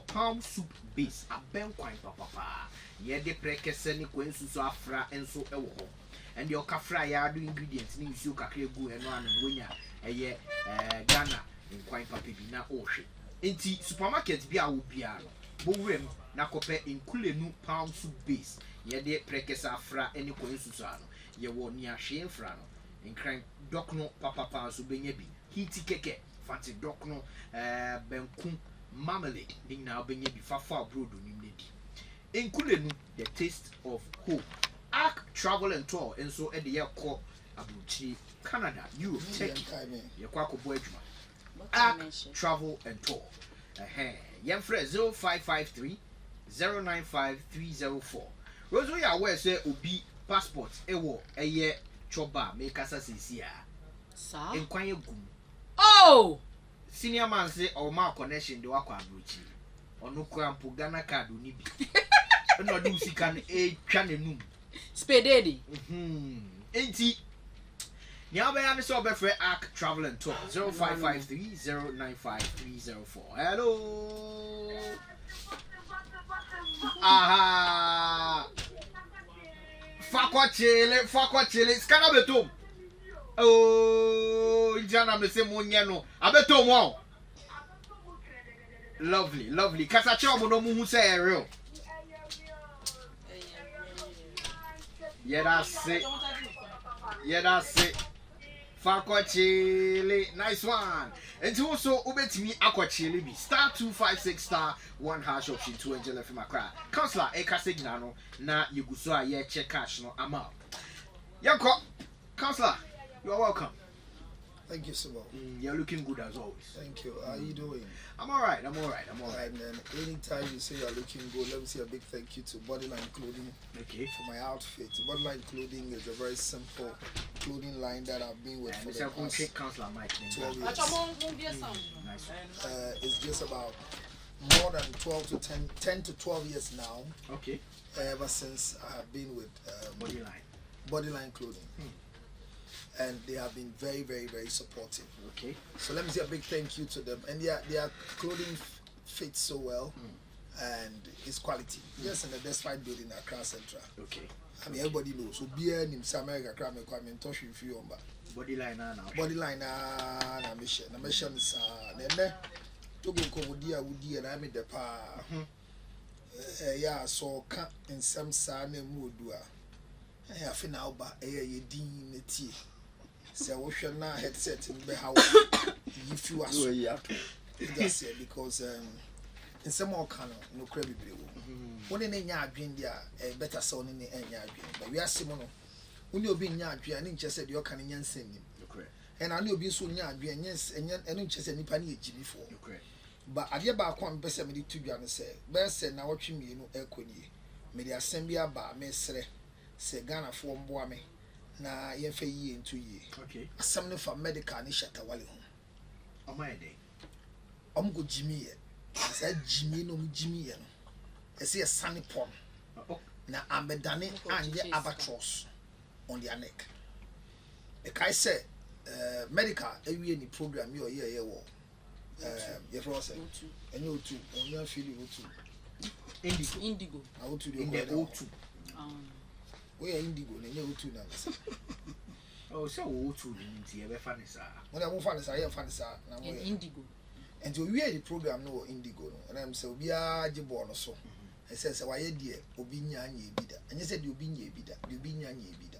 Palm soup base a ben quine papa. Ye de prekese ni kwensu so afra enso ewo ho. And your kafra ya do ingredients ni nsu kakra gu eno an wonya eye Ghana in quine papa bi na ohwe. Enti supermarket bi a wo bia no. Bo wrem na kope inkulenu palm soup base. Ye de prekese afra eni kwensu so ano. Ye wo ni ahwe enfra no. Enkran dokno papa so benya bi. Hiti keke fanti dokno benku marmalade ding now benye bi fafa brodo nimnedi enkulenu the taste of home. Arc travel and tour and so at the year call abuchi Canada Europe Turkey ye kwa ko bo adwuma Arc travel and tour yemfre 0553 095304 Roso ya we say obi passport ewo eye choba make asa sisia sa enkwanye gum oh senior man say or ma connection de wakwa abrochi onu krampo Ghana card oni bi no do sika no e twa nanum spededi enti nya be ya ne so obefre Arc travel and tour 0553 095304 hello aha fakwa chele skana betom oh Indiana me say monye no abeto mo lovely kasa che omo no mu hu say real yeah that's it Fakochile nice one and also ubetimi akochile bi star 256 star 1 hash option 2 angel FM akra Counsellor eka signal no na yeguso a ye check cash no ama yanko Counsellor, you are welcome. Thank you so much. You're looking good as always. Thank you. How are you doing? I'm all right. And then anytime you say you're looking good, let me say a big thank you to Bodyline Clothing for my outfit. Bodyline Clothing is a very simple clothing line that I've been with for the past 12 years. It's just about more than 10 to 12 years now. Okay. Ever since I have been with Bodyline Clothing. And they have been very, very, very supportive. Okay. So let me say a big thank you to them. And their clothing fits so well, and it's quality. Yes, in the Despite building at Accra Central. Okay. I mean, everybody knows. So beer in America, Crime, I'm touching if you on Bodyline now. Bodyline na mission. The mission is then to go Komodia Woody and I made the pa. Yeah, so can't in some sun and mood. I have now, but a dean tea. So we shall not headset in the house if you are so that's it because in some more canon no credit bill. When in a green there a better sound in the end but we are similar. When you're being yard and interested you're canning sending and I know being so yard yes and interested in penny before. But I get back one best to be honest say best and now watching me no equity. May the assembly bar may say Ghana for Boame. Na yefe ye in 2 years. Okay. Something for medical ni Shatta Wale. On my day. Go Jimmy ye. Say Jimmy no Jimmy ye no. I see a sunny pond. Na ambedane and ye albatross on their neck. The guy said medical every any program you ye wo. Ye for say. And you too. On your feeling Indigo. I want to do O2. We are indigo, and you too now. Oh, so O2 in the funny sir. When I move on, I have funny sir. Indigo. And to wear the program no indigo, and I'm so we are Jibon or so. I says, why dear, Obinia ye bida. And you said you be ye bida, you be ye bida.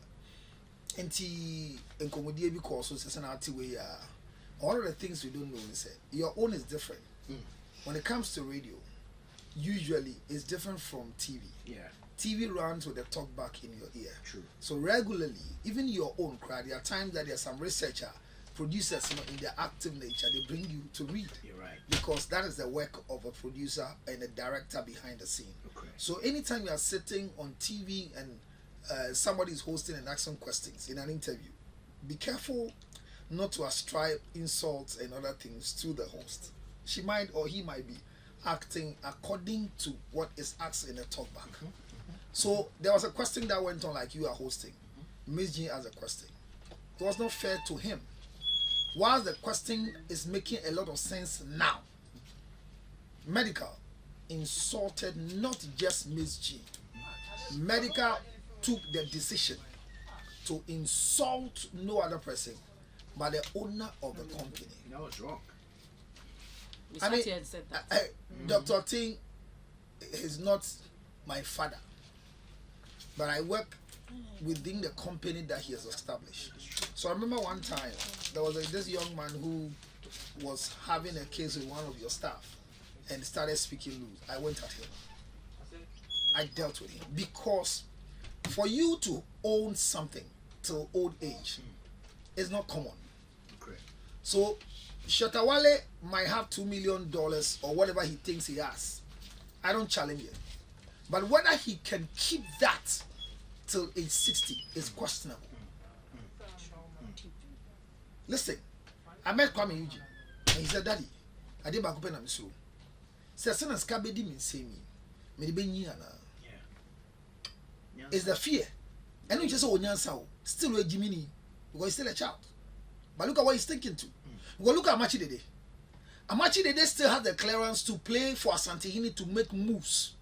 And tea and comedy because it's an arty way. All of the things we don't know is your own is different. When it comes to radio, usually it's different from TV. Yeah. TV runs with the talk back in your ear. True. So regularly, even your own crowd, there are times that there's some researcher, producers, in their active nature, they bring you to read. You're right. Because that is the work of a producer and a director behind the scene. Okay. So anytime you are sitting on TV and somebody is hosting and asking questions in an interview, be careful not to ascribe insults and other things to the host. She might or he might be acting according to what is asked in a talkback. So there was a question that went on like you are hosting. Miss Jean asked a question. It was not fair to him. Whilst the question is making a lot of sense now, Medikal insulted not just Miss Jean. Medikal took the decision to insult no other person but the owner of the company. That was wrong. I mean, Dr. Ting is not my father, but I work within the company that he has established. So I remember one time there was this young man who was having a case with one of your staff and started speaking loose. I went at him. I dealt with him because for you to own something till old age is not common. Okay. So Shatta Wale might have $2 million or whatever he thinks he has. I don't challenge it. But whether he can keep that till age 60 is questionable. Listen, I met Kwame Eugene and he said, Daddy, I did back up and I'm so. Said, son, as Kabedi means say me. It's the fear. And you just say, oh, still a Jiminy because he's still a child. But look at what he's thinking to. Well, look at Amachi Dede. Amachi Dede still has the clearance to play for Asantehene to make moves.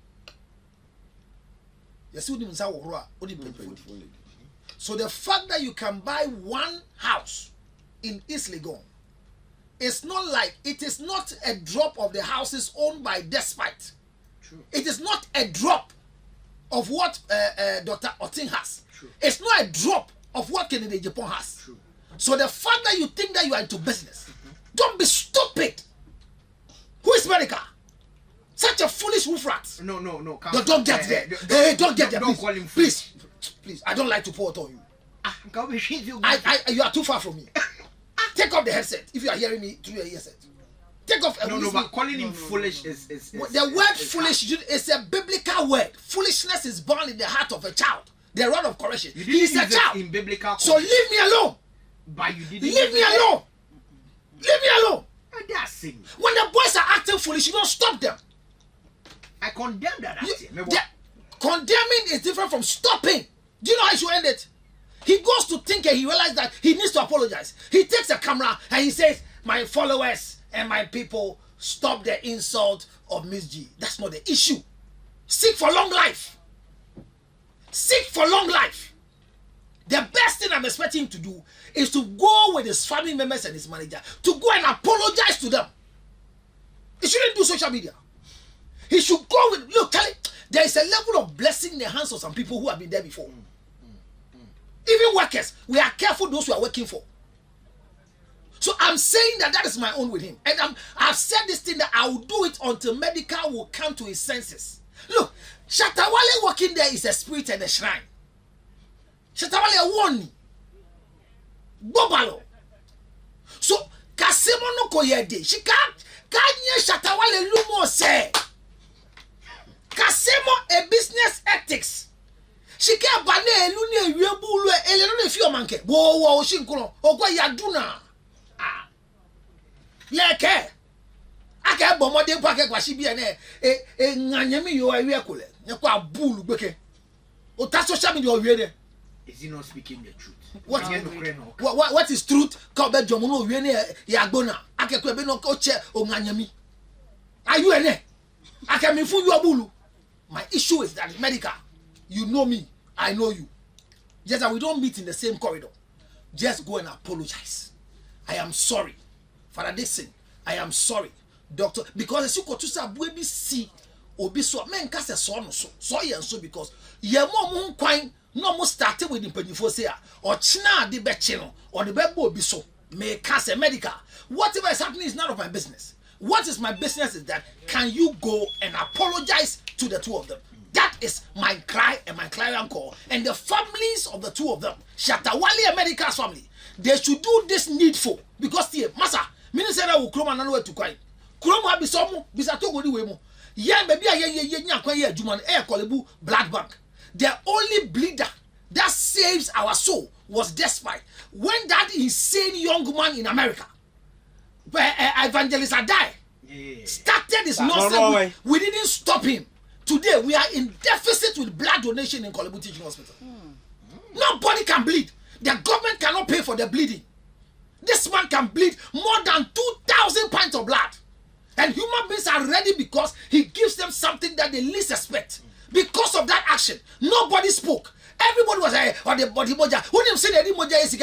So the fact that you can buy one house in East Legon, it's not like it is not a drop of the houses owned by Despite. True. It is not a drop of what Dr. Otin has. True. It's not a drop of what Kennedy Japan has. True. So the fact that you think that you are into business, don't be stupid. Who is Medikal? Such a foolish wolf rat. No. Don't get there. Hey, don't get there. Don't Please. call him Please. I don't like to pour it on you. You are too far from me. Take off the headset if you are hearing me through your headset. Take off. But calling him foolish is the word foolish is a biblical word. Foolishness is born in the heart of a child. The rod of correction. He is a child. In biblical so leave me alone. But you didn't leave me alone. Leave me alone. That's it. When the boys are acting foolish, you don't stop them. I condemn that. Condemning is different from stopping. Do you know how you should end it? He goes to think and he realizes that he needs to apologize. He takes a camera and he says, my followers and my people, stop the insult of Miss G. That's not the issue. Seek for long life. Seek for long life. The best thing I'm expecting him to do is to go with his family members and his manager to go and apologize to them. He shouldn't do social media. He should go with, look, Charlie, there is a level of blessing in the hands of some people who have been there before. Even workers, we are careful those who are working for. So I'm saying that is my own with him. And I've said this thing that I will do it until Medikal will come to his senses. Look, Shatta Wale working there is a spirit and a shrine. Shatta Wale won. Bobalo. So, Kasemo no koyede. She can't Shatta Wale lumo say. Kasemo a business ethics. She can't bane elune yebulu eleno ne fio manke. Wo shinkuno. Ogwa yaduna. Leke. Aka bomode pake kwashi bi ene nganyemi yo awie kole. Nyekwa bulu gbeke. O ta social media owie de. Is he not speaking the truth? What is truth? Ko be jomo no owie ne yagbona. Aka ko be no ko che o nganyemi. Are you ene? Aka mi fu yo bulu. My issue is that Medikal, you know me, I know you. Just that we don't meet in the same corridor. Just go and apologize. I am sorry. Father Dixon, I am sorry. Doctor, because you go to say baby see obi so men ka se so no so yen so because ye mo kwan no mo start with the penifo say or china de be chi no or the be obi so me ka se Medikal. Whatever is happening is none of my business. What is my business is that can you go and apologize to the two of them? That is my cry and my clarion call. And the families of the two of them, Shatta Wale and Medikal's family, they should do this needful. Because the massa, minister will come and know to cry. Kroma bisomo, bisato go di wemo. Yeah, baby, yeah, juman air kolebu blood bank. The only bleeder that saves our soul was despite when that insane young man in America, Evangelist Adai, started this nonsense. We didn't stop him. Today we are in deficit with blood donation in Kolebu Teaching Hospital. Nobody can bleed. The government cannot pay for the bleeding. This man can bleed more than 2,000 pints of blood. And human beings are ready because he gives them something that they least expect. Because of that action, nobody spoke. Everybody was on the body moja. Who didn't say the moja is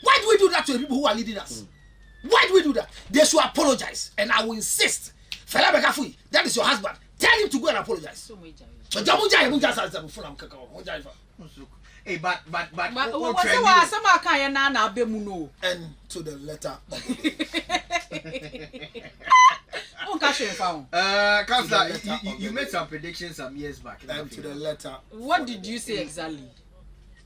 why do we do that to the people who are leading us? Why do we do that? They should apologize. And I will insist. Fela Bekafui, that is your husband. Tell him to go and apologize. Hey, but and to the letter. Counsellor, you made some predictions some years back. And to the letter. What did you say exactly?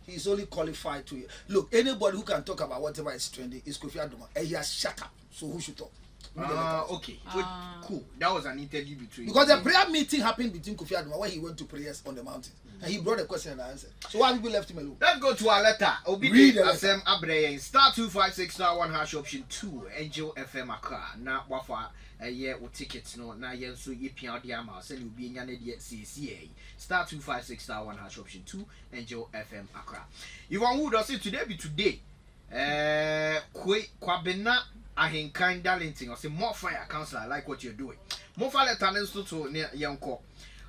He's only qualified to look. Anybody who can talk about whatever is trending is Kofi Adoma, and he has shut up. So who should talk? Okay, cool. That was an interview between. Because the prayer meeting happened between Kofi Adoma when he went to prayers on the mountain, and he brought a question and answer. So why people left him alone? Let's go to our letter. Read the letter. Star 256 star 1 hash option 2 Angel FM Accra. Na wafa ye o tickets no na yen so ye pia de ama se le obi nya na de CCA. Star 256 star 1 hash option 2 Angel FM Accra. You want who does it today be today? Kwabena ahenkan darlington or say more fire. Counsellor, I like what you're doing. More fire talents to near young call.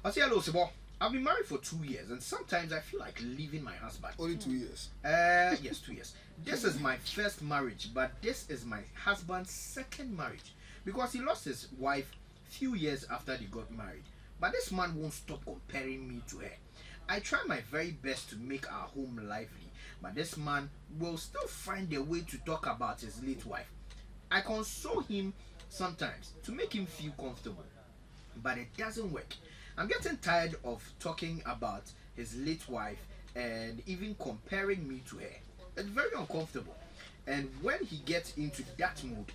I say hello, Sebo. I've been married for 2 years and sometimes I feel like leaving my husband. Only 2 years. Yes, 2 years. This is my first marriage, but this is my husband's second marriage because he lost his wife few years after they got married. But this man won't stop comparing me to her. I try my very best to make our home lively, but this man will still find a way to talk about his late wife. I console him sometimes to make him feel comfortable, but it doesn't work. I'm getting tired of talking about his late wife and even comparing me to her. It's very uncomfortable. And when he gets into that mood,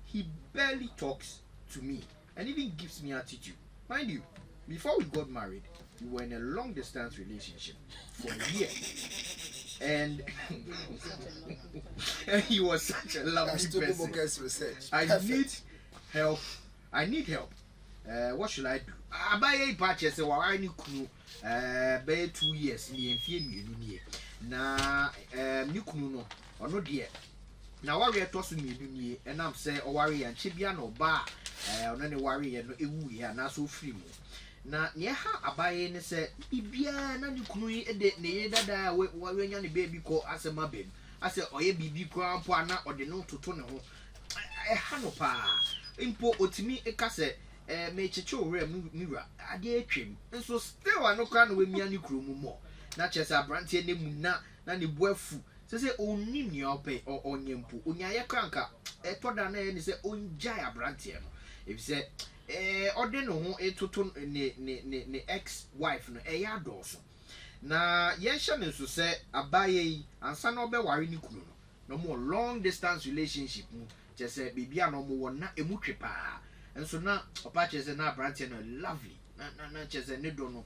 he barely talks to me and even gives me attitude. Mind you, before we got married, we were in a long distance relationship for a year. And he was such a lovely person. I need help. What should I do? Abaye patches say wa ani kunu be 2 years ni enfie mienu nie na ni kunu no ono de na ware to so mienu nie enam say o ware ya nche bia no ba ono ne ware ye no ewu ya na so free mu na ne ha abaye ne say bibia na ni kunu yi de ne ye dada ware nya ne baby ko asema bem ase oye bibi ko ampo ana ode no toto ne ho ha no pa impo otimi ekase me checho ore mira ade atwem nso still anokra na we mia ni kromu mo na chese abrantie ne mu na ne boafu se onni ni ope onyempo onyaye kranka etoda na ye se onjai abrantie no if se ode no ho etoto ne ex wife no ya doso na ye hye ne nso se abaye ansa na obeware ni kunu no mo long distance relationship mu chese bibia no mo wona emu twepa. And so now, Apache is now branching lovely. Na chese ne do no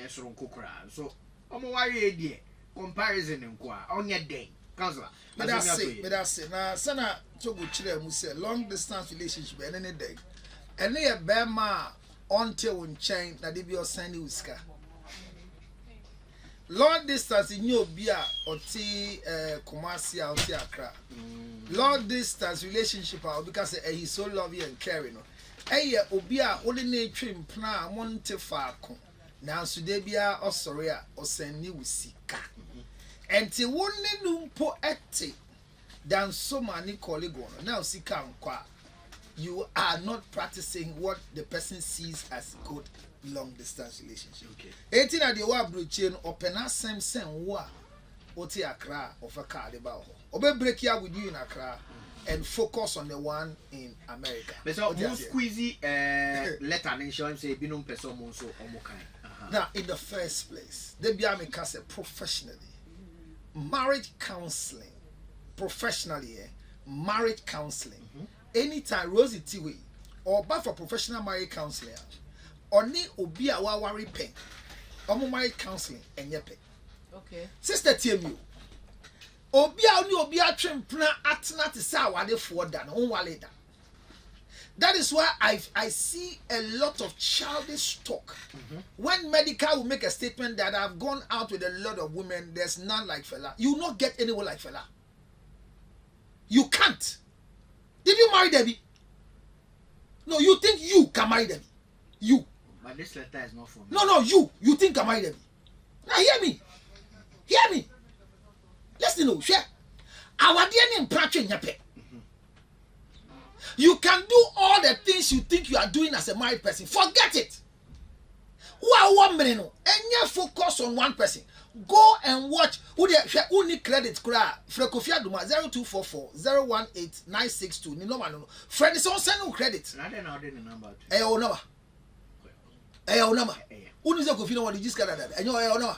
soronko kra. So, omo wari idea comparison nkwa on your day. Counsellor, but that's say. Na sana to go chire mu say long distance relationship any day. And e be ma until on chain na dey be o send uska. Long distance in your beer or tea commercial tea Accra. Long distance relationship because he's so loving and caring. Hey, obia only need trim plan monte falcon. Now so they be or sorry or send you sika. And ti one numpo ete than so many colleague now sika nkwa. You are not practicing what the person sees as good long distance relationship. Okay. 18 at the wa chain open as same wa oti Accra of a car about. Obe break here with you in Accra and focus on the one in America. But so squeezy letter and show him say binum person so omokai. Now in the first place, they be ame say professionally. Marriage counseling. Professionally, marriage counseling. Anytime Rosie Tiwi or but for professional marriage counselor. Oni obi a wa worry pen married counseling and yepe. Okay. Sister TMU. Obia ni obia twem pna atna te sa wade for da no wale da. That is why I see a lot of childish talk. When Medikal will make a statement that I've gone out with a lot of women, there's none like Fella. You will not get anyone like Fella. You can't. Did you marry Debbie? No, you think you can marry Debbie? You. But this letter is not for me. No, you think can marry Debbie? Now hear me. Hear me. Listen, no, share. Our DNA in practice nyape. You can do all the things you think you are doing as a married person. Forget it. Who are 1 minute no? And you focus on one person. Go and watch. Who need credit? Frekofia Duma 0244 018 962. Ni no man no. Friend is on send credit. I don't know the number. Eh, number. Eh, number. Who is a Kofi no one just got that? And you number.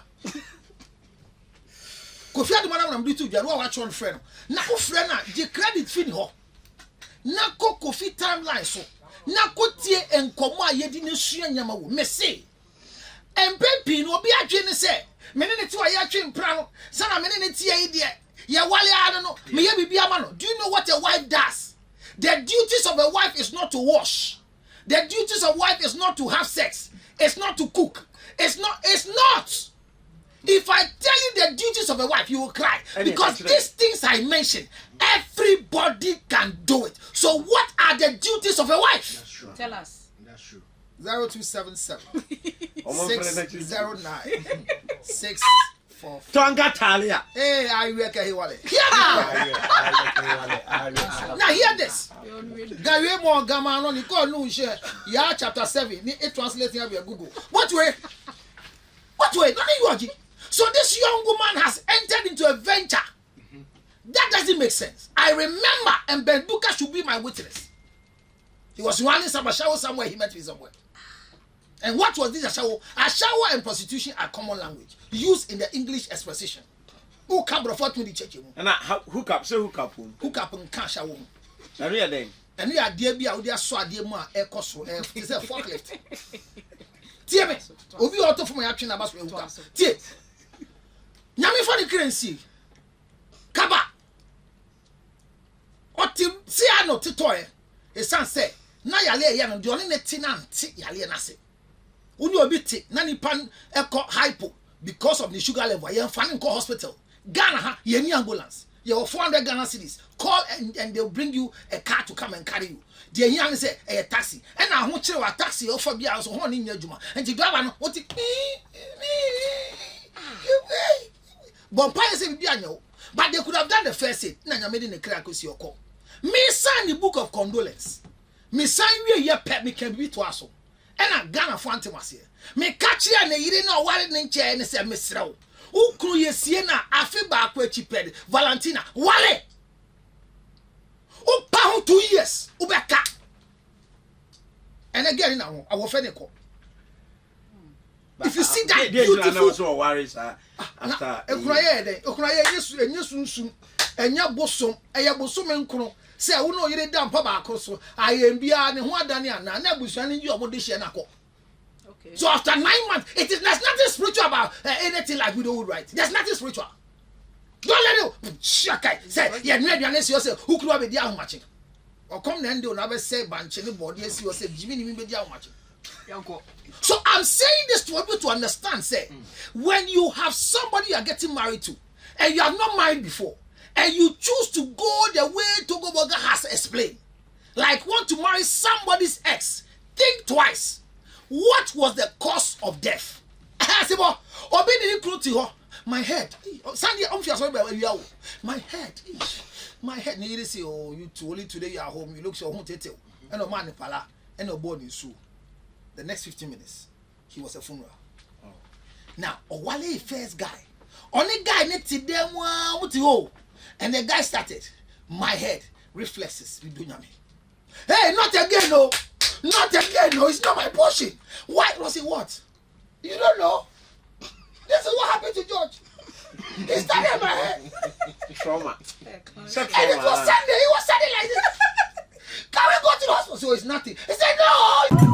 Kofi Duma na do to you. Watch one friend. Na who friend na the credit fin ho. Na ko Kofi timeline so. Na ko tie enkomo a yedi ne sua nyama wo. Me say. Empepi no obi adwe ne say. Mene ne ti wa ya twe mpra no. Sana mene ne ti ya ide. Ya wale ado no. Me ya bibia ma no. Do you know what a wife does? The duties of a wife is not to wash. The duties of a wife is not to have sex. It's not to cook. It's not. If I tell you the duties of a wife, you will cry. Because these things I mentioned, everybody can do it. So what are the duties of a wife? That's true. Tell us. That's true. 0277 609 644. Tonga Talia. Hey, I reckon he wale. Now hear this. Gary mo gama no ni ko no share. Ya chapter 7 ni it translating have your Google. What way? Nothing you are. So this young woman has entered into a venture. That doesn't make sense. I remember, and Ben Duka should be my witness. He was running some shower somewhere, he met me somewhere. And what was this shower? A shower and prostitution are common language used in the English exposition. Who come before to the church? And hook up and cash shower. And we are then. And we are dear be out there, so dear ma, air cost, it's a forklift. Dear me, Obi auto for my action about hook up. Dear. Nyame for the currency. Kaba. Otim si ano titoe. E san say na yale ya no de one ne ti na nti yale na se. Uni obi ti na nipan eko hypo because of the sugar level. Ye fan nko hospital. Ghana ha ye ni ambulance. Ye 400 Ghana cedis. Call and they'll bring you a car to come and carry you. The young say a taxi. And I want you a taxi offer be also one in your juma. And the driver no what it Bompire say bianyo, but they could have done the first aid. Na nyame de crack osi okọ. Me sign the book of condolence. Me sign we ye pet me can be to aso. And I Ghana for antimasia. Me catch ya na yire na wale ne nche ne se mesrew. Ukru ye sie na afi ba akwa chiped Valentina wale. Upa ho 2 years ubeka. And again now I will feneko. If you see that beautiful worries after Ukraye yesu enya bosom eya bosom enkro say wo no yire da mpa ba akoso ayembia ne ho adane ana na busuane yi omo de hye na ko. Okay. So after 9 months there's nothing spiritual about anything like widowhood, right? There's nothing spiritual. Don't let it shaka say ye no aduane se you say ukuru be dia ahomache. O come na ndi o na be say banche ne body se you say jimi ni be dia ahomache. So I'm saying this to people to understand, say, when you have somebody you are getting married to, and you have not married before, and you choose to go the way Togo Boga has explained, like want to marry somebody's ex, think twice. What was the cause of death? My head. My head. Need say, oh, you too only today you are home. You look so home tete. And no man pala. And no born in Sue. The next 15 minutes, he was a funeral. Oh. Now, Owale first guy. Only guy need to them and the guy started. My head reflexes with Dunyami. Hey, not again, no. Not again, no. It's not my portion. Why was it what? You don't know. This is what happened to George. He started my head. Trauma. And it was Sunday. He was Sunday like this. Can we go to the hospital? So it's nothing. He said, no.